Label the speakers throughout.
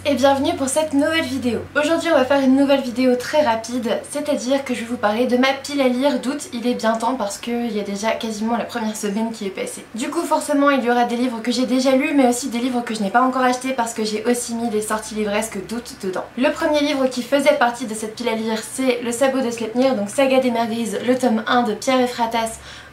Speaker 1: et bienvenue pour cette nouvelle vidéo. Aujourd'hui on va faire une nouvelle vidéo très rapide, c'est-à-dire que je vais vous parler de ma pile à lire d'août. Il est bien temps parce qu'il y a déjà quasiment la première semaine qui est passée. Du coup forcément il y aura des livres que j'ai déjà lus mais aussi des livres que je n'ai pas encore achetés parce que j'ai aussi mis des sorties livresques d'août dedans. Le premier livre qui faisait partie de cette pile à lire c'est Le Sabot de Sleipnir, donc Saga des Mers Grises, le tome 1 de Pierre Ephrata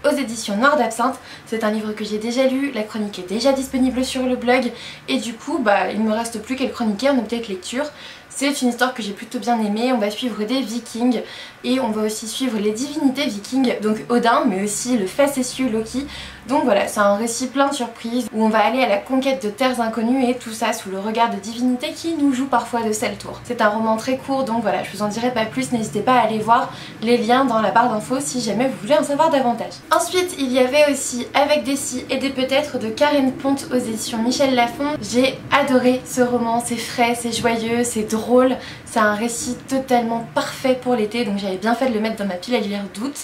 Speaker 1: aux éditions Noir d'Absinthe. C'est un livre que j'ai déjà lu, la chronique est déjà disponible sur le blog et du coup il ne me reste plus qu'à le chroniquer en optique lecture. C'est une histoire que j'ai plutôt bien aimée. On va suivre des vikings et on va aussi suivre les divinités vikings, donc Odin mais aussi le facétieux Loki. Donc voilà, c'est un récit plein de surprises où on va aller à la conquête de terres inconnues et tout ça sous le regard de divinités qui nous jouent parfois de sale tours. C'est un roman très court donc voilà, je vous en dirai pas plus, n'hésitez pas à aller voir les liens dans la barre d'infos si jamais vous voulez en savoir davantage. Ensuite il y avait aussi Avec des si et des peut-être de Karen Ponte aux éditions Michel Lafon. J'ai adoré ce roman, c'est frais, c'est joyeux, c'est drôle, c'est un récit totalement parfait pour l'été donc j'avais bien fait de le mettre dans ma pile à lire d'août.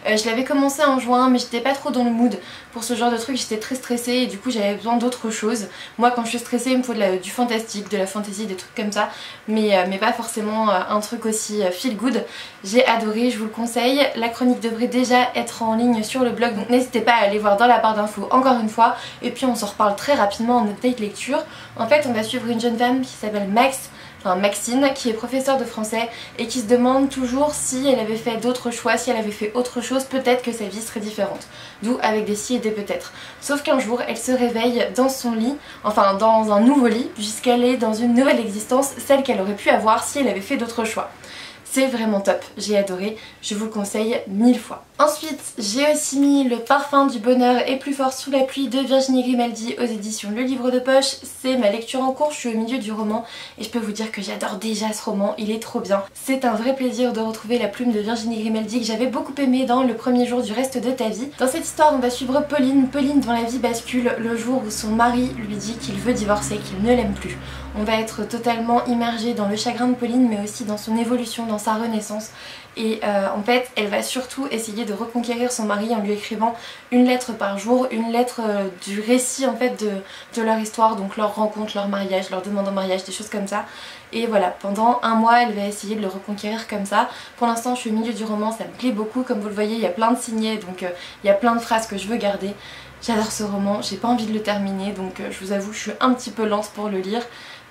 Speaker 1: Je l'avais commencé en juin mais j'étais pas trop dans le mood pour ce genre de truc, j'étais très stressée et du coup j'avais besoin d'autre chose. Moi quand je suis stressée il me faut du fantastique, de la fantasy, des trucs comme ça mais pas forcément un truc aussi feel good. J'ai adoré, je vous le conseille. La chronique devrait déjà être en ligne sur le blog donc n'hésitez pas à aller voir dans la barre d'infos encore une fois et puis on s'en reparle très rapidement en update lecture. En fait on va suivre une jeune femme qui s'appelle Maxine, qui est professeure de français et qui se demande toujours si elle avait fait d'autres choix, si elle avait fait autre chose, peut-être que sa vie serait différente. D'où Avec des si et des peut-être. Sauf qu'un jour, elle se réveille dans son lit, enfin dans un nouveau lit, puisqu'elle est dans une nouvelle existence, celle qu'elle aurait pu avoir si elle avait fait d'autres choix. C'est vraiment top, j'ai adoré, je vous le conseille 1000 fois. Ensuite, j'ai aussi mis Le Parfum du Bonheur est plus fort sous la pluie de Virginie Grimaldi aux éditions Le Livre de Poche. C'est ma lecture en cours, je suis au milieu du roman et je peux vous dire que j'adore déjà ce roman, il est trop bien. C'est un vrai plaisir de retrouver la plume de Virginie Grimaldi que j'avais beaucoup aimée dans Le Premier jour du reste de ta vie. Dans cette histoire, on va suivre Pauline dont la vie bascule le jour où son mari lui dit qu'il veut divorcer, qu'il ne l'aime plus. On va être totalement immergé dans le chagrin de Pauline mais aussi dans son évolution, dans sa renaissance. Et en fait elle va surtout essayer de reconquérir son mari en lui écrivant une lettre par jour, une lettre du récit en fait de leur histoire, donc leur rencontre, leur mariage, leur demande en mariage, des choses comme ça. Et voilà, pendant un mois elle va essayer de le reconquérir comme ça. Pour l'instant je suis au milieu du roman, ça me plaît beaucoup, comme vous le voyez il y a plein de signets donc il y a plein de phrases que je veux garder. J'adore ce roman, j'ai pas envie de le terminer donc je vous avoue je suis un petit peu lente pour le lire.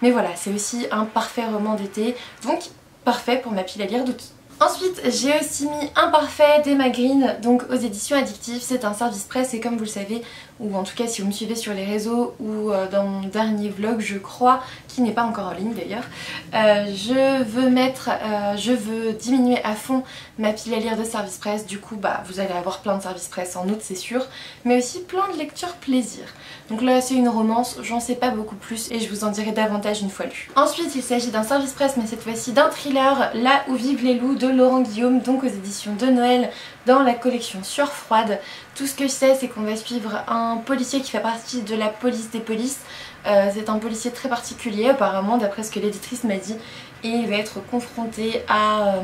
Speaker 1: Mais voilà, c'est aussi un parfait roman d'été, donc parfait pour ma pile à lire d'août. Ensuite j'ai aussi mis Imparfait d'Emma Green donc aux éditions Addictive. C'est un service presse et comme vous le savez, ou en tout cas si vous me suivez sur les réseaux ou dans mon dernier vlog je crois, qui n'est pas encore en ligne d'ailleurs, je veux diminuer à fond ma pile à lire de service presse. Du coup vous allez avoir plein de services presse en août c'est sûr, mais aussi plein de lectures plaisir. Donc là c'est une romance, j'en sais pas beaucoup plus et je vous en dirai davantage une fois lu. Ensuite il s'agit d'un service presse mais cette fois-ci d'un thriller, Là où vivent les loups de Laurent Guillaume, donc aux éditions de Noël dans la collection Sueur froide. Tout ce que je sais c'est qu'on va suivre un policier qui fait partie de la police des polices. C'est un policier très particulier apparemment d'après ce que l'éditrice m'a dit et il va être confronté à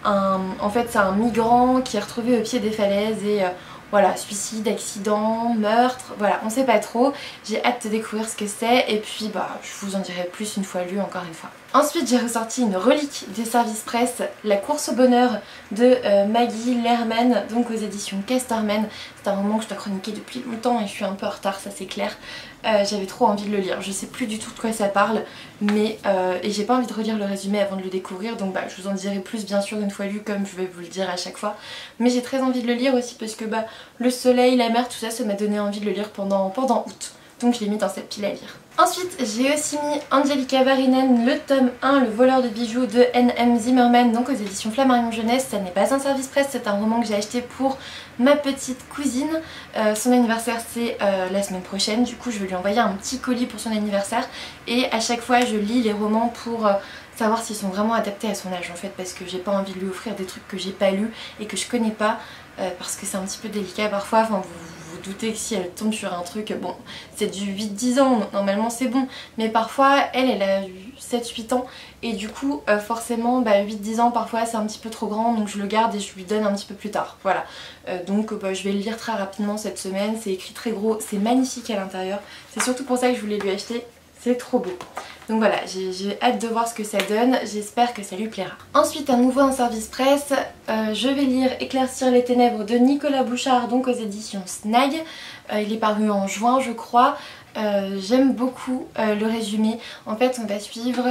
Speaker 1: en fait c'est un migrant qui est retrouvé au pied des falaises et voilà, suicide, accident, meurtre, voilà, on sait pas trop. J'ai hâte de découvrir ce que c'est et puis je vous en dirai plus une fois lu encore une fois. Ensuite j'ai ressorti une relique des services presse, La course au bonheur de Maggie Lerman, donc aux éditions Casterman. C'est un roman que je dois chroniquer depuis longtemps et je suis un peu en retard, ça c'est clair. J'avais trop envie de le lire, je sais plus du tout de quoi ça parle mais et j'ai pas envie de relire le résumé avant de le découvrir donc je vous en dirai plus bien sûr une fois lu comme je vais vous le dire à chaque fois, mais j'ai très envie de le lire aussi parce que le soleil, la mer, tout ça, ça m'a donné envie de le lire pendant août, donc je l'ai mis dans cette pile à lire. Ensuite j'ai aussi mis Angelika Varinen, le tome 1, Le voleur de bijoux de N.M. Zimmerman, donc aux éditions Flammarion Jeunesse. Ça n'est pas un service presse, c'est un roman que j'ai acheté pour ma petite cousine. Son anniversaire c'est la semaine prochaine, du coup je vais lui envoyer un petit colis pour son anniversaire et à chaque fois je lis les romans pour savoir s'ils sont vraiment adaptés à son âge en fait, parce que j'ai pas envie de lui offrir des trucs que j'ai pas lus et que je connais pas parce que c'est un petit peu délicat parfois, enfin vous doutez que si elle tombe sur un truc, bon c'est du 8-10 ans, normalement c'est bon, mais parfois elle a eu 7-8 ans et du coup forcément 8-10 ans parfois c'est un petit peu trop grand donc je le garde et je lui donne un petit peu plus tard, voilà. Donc je vais le lire très rapidement cette semaine, c'est écrit très gros, c'est magnifique à l'intérieur, c'est surtout pour ça que je voulais lui acheter. c'est trop beau. Donc voilà, j'ai hâte de voir ce que ça donne, j'espère que ça lui plaira. Ensuite, à nouveau en service presse, je vais lire Éclaircir les ténèbres de Nicolas Bouchard, donc aux éditions Snag. Il est paru en juin je crois. J'aime beaucoup le résumé. En fait on va suivre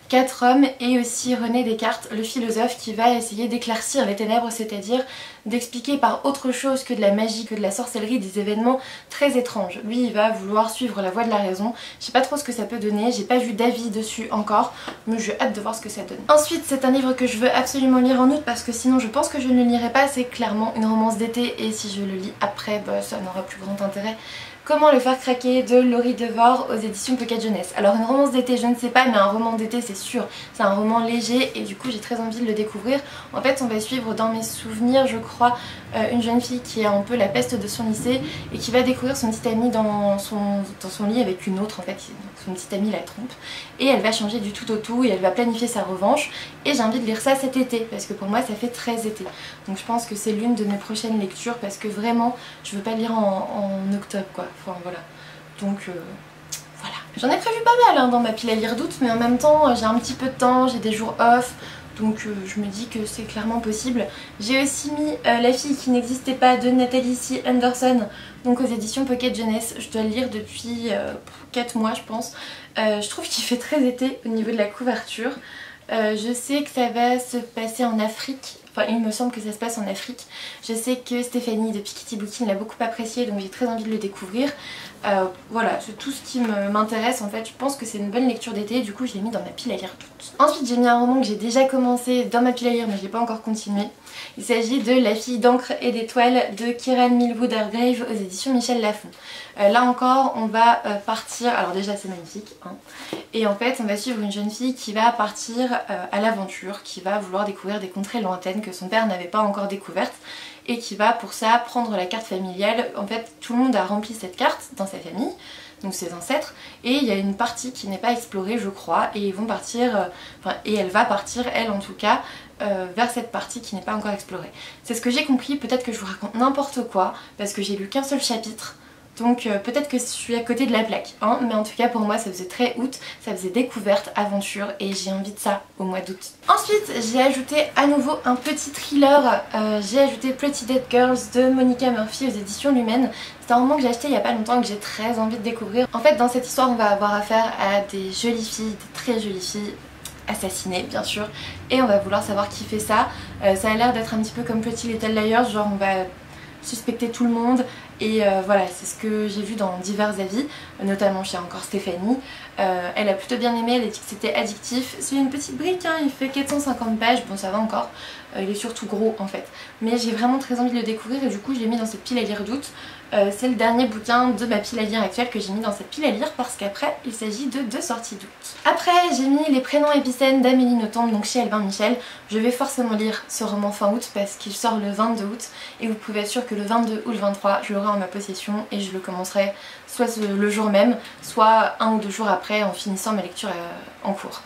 Speaker 1: 4 hommes et aussi René Descartes, le philosophe, qui va essayer d'éclaircir les ténèbres, c'est-à-dire d'expliquer par autre chose que de la magie, que de la sorcellerie, des événements très étranges. Lui il va vouloir suivre la voie de la raison. Je sais pas trop ce que ça peut donner, j'ai pas vu d'avis dessus encore, mais j'ai hâte de voir ce que ça donne. Ensuite c'est un livre que je veux absolument lire en août parce que sinon je pense que je ne le lirai pas. C'est clairement une romance d'été et si je le lis après ça n'aura plus grand intérêt. Comment le faire craquer de Laurie Devore aux éditions Pocket Jeunesse. Alors une romance d'été je ne sais pas, mais un roman d'été c'est sûr. C'est un roman léger et du coup j'ai très envie de le découvrir. En fait on va suivre dans mes souvenirs je crois une jeune fille qui a un peu la peste de son lycée et qui va découvrir son petit ami dans son lit avec une autre en fait. Son petit ami la trompe et elle va changer du tout au tout et elle va planifier sa revanche. Et j'ai envie de lire ça cet été parce que pour moi ça fait très été. Donc je pense que c'est l'une de mes prochaines lectures parce que vraiment je veux pas lire en octobre quoi. Enfin voilà, donc voilà. J'en ai prévu pas mal hein, dans ma pile à lire d'août, mais en même temps j'ai un petit peu de temps, j'ai des jours off, donc je me dis que c'est clairement possible. J'ai aussi mis La fille qui n'existait pas de Nathalie C. Anderson, donc aux éditions Pocket Jeunesse. Je dois le lire depuis 4 mois je pense. Je trouve qu'il fait très été au niveau de la couverture. Je sais que ça va se passer en Afrique. Enfin, il me semble que ça se passe en Afrique. Je sais que Stéphanie de Piketty Booking l'a beaucoup apprécié, donc j'ai très envie de le découvrir. Voilà, c'est tout ce qui m'intéresse en fait. Je pense que c'est une bonne lecture d'été, du coup je l'ai mis dans ma pile à lire toute. Ensuite j'ai mis un roman que j'ai déjà commencé dans ma pile à lire mais je l'ai pas encore continué. Il s'agit de La fille d'encre et d'étoiles de Kieran Millwood Hargrave aux éditions Michel Lafon. Là encore on va partir, alors déjà c'est magnifique hein. Et en fait on va suivre une jeune fille qui va partir à l'aventure, qui va vouloir découvrir des contrées lointaines que son père n'avait pas encore découvertes et qui va pour ça prendre la carte familiale. En fait tout le monde a rempli cette carte dans sa famille, donc ses ancêtres, et il y a une partie qui n'est pas explorée je crois et ils vont partir, et elle va partir elle en tout cas vers cette partie qui n'est pas encore explorée. C'est ce que j'ai compris, peut-être que je vous raconte n'importe quoi parce que j'ai lu qu'un seul chapitre. Donc peut-être que je suis à côté de la plaque, hein, mais en tout cas pour moi ça faisait très août, ça faisait découverte, aventure et j'ai envie de ça au mois d'août. Ensuite j'ai ajouté à nouveau un petit thriller, j'ai ajouté Pretty Dead Girls de Monica Murphy aux éditions Lumen. C'est un roman que j'ai acheté il y a pas longtemps et que j'ai très envie de découvrir. En fait dans cette histoire on va avoir affaire à des jolies filles, des très jolies filles, assassinées bien sûr, et on va vouloir savoir qui fait ça. Ça a l'air d'être un petit peu comme Pretty Little Liars, genre on va suspecter tout le monde et voilà c'est ce que j'ai vu dans divers avis, notamment chez encore Stéphanie. Elle a plutôt bien aimé, elle a dit que c'était addictif. C'est une petite brique, hein, il fait 450 pages, bon ça va encore, il est surtout gros en fait. Mais j'ai vraiment très envie de le découvrir et du coup je l'ai mis dans cette pile à lire d'août. C'est le dernier bouquin de ma pile à lire actuelle que j'ai mis dans cette pile à lire parce qu'après il s'agit de 2 sorties d'août. Après j'ai mis Les prénoms épicènes d'Amélie Nothomb, donc chez Albin Michel. Je vais forcément lire ce roman fin août parce qu'il sort le 22 août et vous pouvez être sûr que le 22 ou le 23 je l'aurai en ma possession et je le commencerai soit le jour même, soit 1 ou 2 jours après en finissant ma lecture en cours.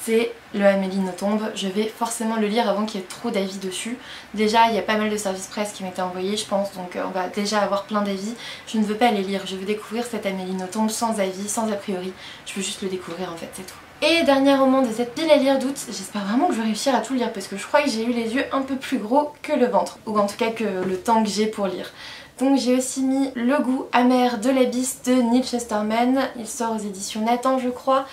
Speaker 1: C'est le Amélie Nothomb, je vais forcément le lire avant qu'il y ait trop d'avis dessus. Déjà il y a pas mal de services presse qui m'étaient envoyés je pense, donc on va déjà avoir plein d'avis. Je ne veux pas les lire, je veux découvrir cette Amélie Nothomb sans avis, sans a priori. Je veux juste le découvrir en fait, c'est tout. Et dernier roman de cette pile à lire d'août, j'espère vraiment que je vais réussir à tout lire parce que je crois que j'ai eu les yeux un peu plus gros que le ventre, ou en tout cas que le temps que j'ai pour lire. Donc j'ai aussi mis Le goût amer de l'abysse de Neil Chesterman, il sort aux éditions Nathan je crois.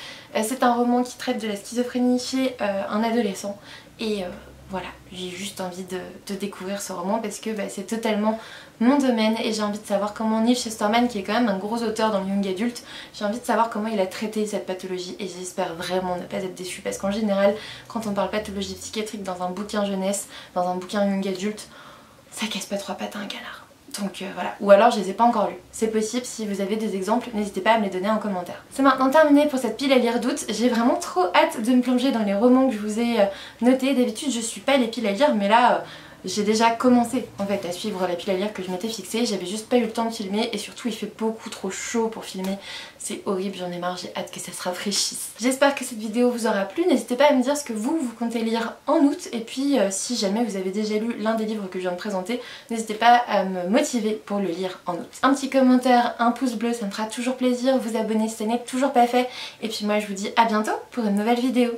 Speaker 1: C'est un roman qui traite de la schizophrénie chez un adolescent et voilà, j'ai juste envie de découvrir ce roman parce que c'est totalement mon domaine et j'ai envie de savoir comment Neil Chesterman, qui est quand même un gros auteur dans le young adulte, j'ai envie de savoir comment il a traité cette pathologie et j'espère vraiment ne pas être déçue parce qu'en général quand on parle pathologie psychiatrique dans un bouquin jeunesse, dans un bouquin young adulte, ça casse pas 3 pattes à un canard. Donc voilà, ou alors je les ai pas encore lus. C'est possible, si vous avez des exemples, n'hésitez pas à me les donner en commentaire. C'est maintenant terminé pour cette pile à lire d'août. J'ai vraiment trop hâte de me plonger dans les romans que je vous ai notés. D'habitude je suis pas les piles à lire, mais là j'ai déjà commencé en fait à suivre la pile à lire que je m'étais fixée, j'avais juste pas eu le temps de filmer et surtout il fait beaucoup trop chaud pour filmer, c'est horrible, j'en ai marre, j'ai hâte que ça se rafraîchisse. J'espère que cette vidéo vous aura plu, n'hésitez pas à me dire ce que vous comptez lire en août et puis si jamais vous avez déjà lu l'un des livres que je viens de présenter, n'hésitez pas à me motiver pour le lire en août. Un petit commentaire, un pouce bleu, ça me fera toujours plaisir, vous abonner si ce n'est toujours pas fait et puis moi je vous dis à bientôt pour une nouvelle vidéo.